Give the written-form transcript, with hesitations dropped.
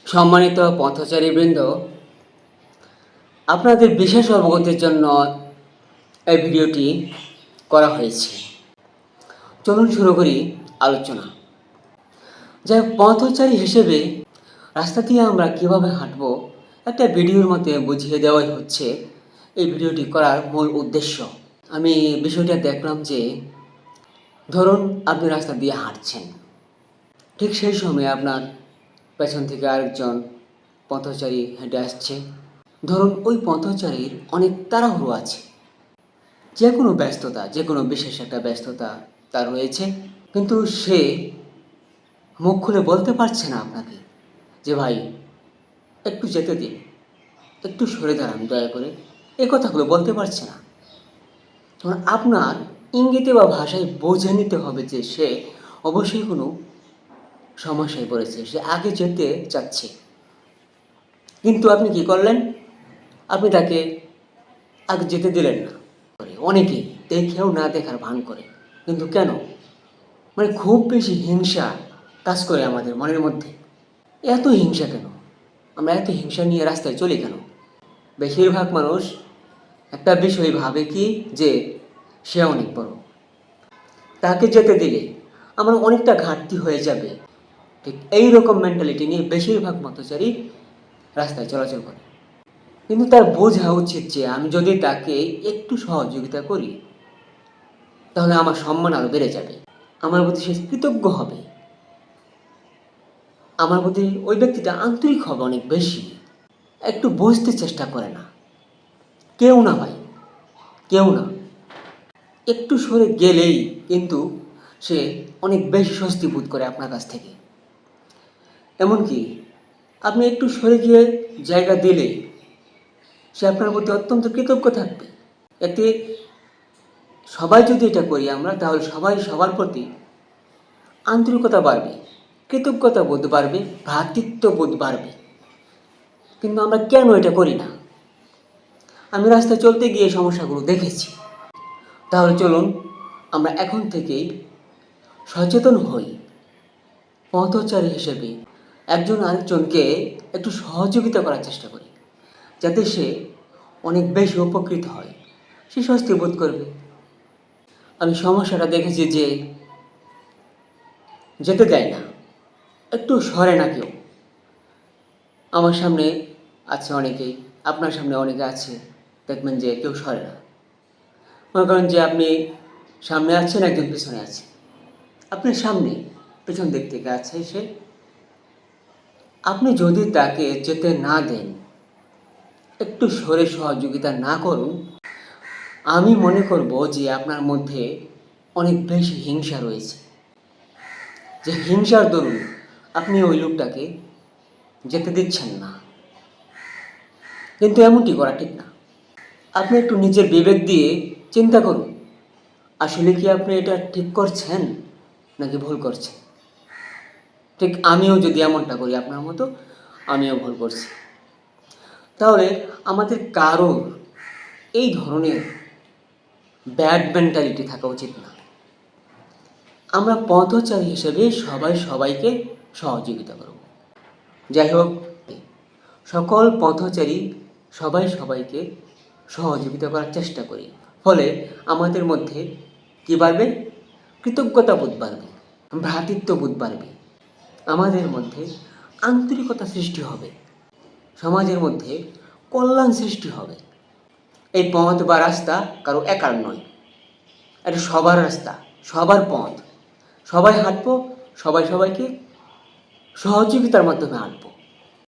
সম্মানিত পথচারীবৃন্দ, আপনাদের বিশেষ অবগতির জন্য এই ভিডিওটি করা হয়েছে। চলুন শুরু করি আলোচনা। যাই পথচারী হিসেবে রাস্তা দিয়ে আমরা কীভাবে হাঁটব একটা ভিডিওর মধ্যে বুঝিয়ে দেওয়াই হচ্ছে এই ভিডিওটি করার মূল উদ্দেশ্য। আমি বিষয়টা দেখলাম যে ধরুন আপনি রাস্তা দিয়ে হাঁটছেন, ঠিক সেই সময় আপনার পেছন থেকে আরেকজন পথচারী হেঁটে আসছে। ধরুন ওই পথচারীর অনেক তাড়াহুড়ো আছে, যে কোনো ব্যস্ততা, যে কোনো বিশেষ একটা ব্যস্ততা তার রয়েছে, কিন্তু সে মুখ খুলে বলতে পারছে না আপনাকে যে ভাই একটু যেতে দিন, একটু সরে দাঁড়ান দয়া করে, এই কথাগুলো বলতে পারছে না। তখন আপনার ইঙ্গিতে বা ভাষায় বোঝে নিতে হবে যে সে অবশ্যই কোনো সমস্যায় পড়েছে, সে আগে যেতে চাচ্ছে। কিন্তু আপনি কি করলেন? আপনি তাকে আগে যেতে দিলেন না। অনেকেই দেখেও না দেখার ভান করে, কিন্তু কেন? মানে খুব বেশি হিংসা কাজ করে আমাদের মনের মধ্যে। এত হিংসা কেন? আমরা এত হিংসা নিয়ে রাস্তায় চলি কেন? বেশিরভাগ মানুষ একটা বিষয় ভাবে কি যে সে অনেক বড়, তাকে যেতে দিলে আমার অনেকটা ঘাটতি হয়ে যাবে। ঠিক এই রকম মেন্টালিটি নিয়ে বেশিরভাগ পথচারী রাস্তায় চলাচল করে। কিন্তু তার বোঝা উচিত যে আমি যদি তাকে একটু সহযোগিতা করি তাহলে আমার সম্মান আরও বেড়ে যাবে, আমার প্রতি সে কৃতজ্ঞ হবে, আমার প্রতি ওই ব্যক্তিটা আন্তরিক হবে অনেক বেশি। একটু বুঝতে চেষ্টা করে না, কেউ না ভাই, কেউ না। একটু সরে গেলেই কিন্তু সে অনেক বেশি স্বস্তি বোধ করে আপনার কাছ থেকে। এমনকি আপনি একটু সরে গিয়ে জায়গা দিলেই সে আপনার প্রতি অত্যন্ত কৃতজ্ঞ থাকবে। এতে সবাই যদি এটা করি আমরা, তাহলে সবাই সবার প্রতি আন্তরিকতা বাড়বে, কৃতজ্ঞতা বোধ বাড়বে, ভ্রাতৃত্ব বোধ বাড়বে। কিন্তু আমরা কেন এটা করি না? আমি রাস্তায় চলতে গিয়ে সমস্যাগুলো দেখেছি। তাহলে চলুন আমরা এখন থেকেই সচেতন হই, পথচারী হিসেবে একজন আরেকজনকে একটু সহযোগিতা করার চেষ্টা করি, যাতে সে অনেক বেশি উপকৃত হয়, সে স্বস্তি বোধ করবে। আমি সমস্যাটা দেখেছি যে যেতে দেয় না, একটু সরে না কেউ। আমার সামনে আছে অনেকেই, আপনার সামনে অনেকে আছে, দেখবেন যে কেউ সরে না। মনে করেন যে আপনি সামনে আছেন, একজন পেছনে আছে, আপনার সামনে পেছন দিক থেকে আছে সে। আপনি যদি তাকে যেতে না দেন, একটু সরে সহযোগিতা না করুন, আমি মনে করব যে আপনার মধ্যে অনেক বেশি হিংসা রয়েছে, যে হিংসার দরুন আপনি ওই লোকটাকে যেতে দিচ্ছেন না। কিন্তু এমনটি করা ঠিক না। আপনি একটু নিজের বিবেক দিয়ে চিন্তা করুন, আসলে কি আপনি এটা ঠিক করছেন নাকি ভুল করছেন। ঠিক আমিও যদি এমনটা করি আপনার মতো, আমিও ভুল করছি। তাহলে আমাদের কারোর এই ধরনের ব্যাড মেন্টালিটি থাকা উচিত না। আমরা পথচারী হিসেবে সবাই সবাইকে সহযোগিতা করব। যাই হোক, সকল পথচারী সবাই সবাইকে সহযোগিতা করার চেষ্টা করি, ফলে আমাদের মধ্যে কী বাড়বে? কৃতজ্ঞতা বোধ বাড়বে, ভ্রাতৃত্ব বোধ বাড়বে, আমাদের মধ্যে আন্তরিকতা সৃষ্টি হবে, সমাজের মধ্যে কল্যাণ সৃষ্টি হবে। এই পথ বা রাস্তা কারো একার নয়, এটা সবার রাস্তা, সবার পথ। সবাই হাঁটবো, সবাই সবাইকে সহযোগিতার মাধ্যমে হাঁটবো।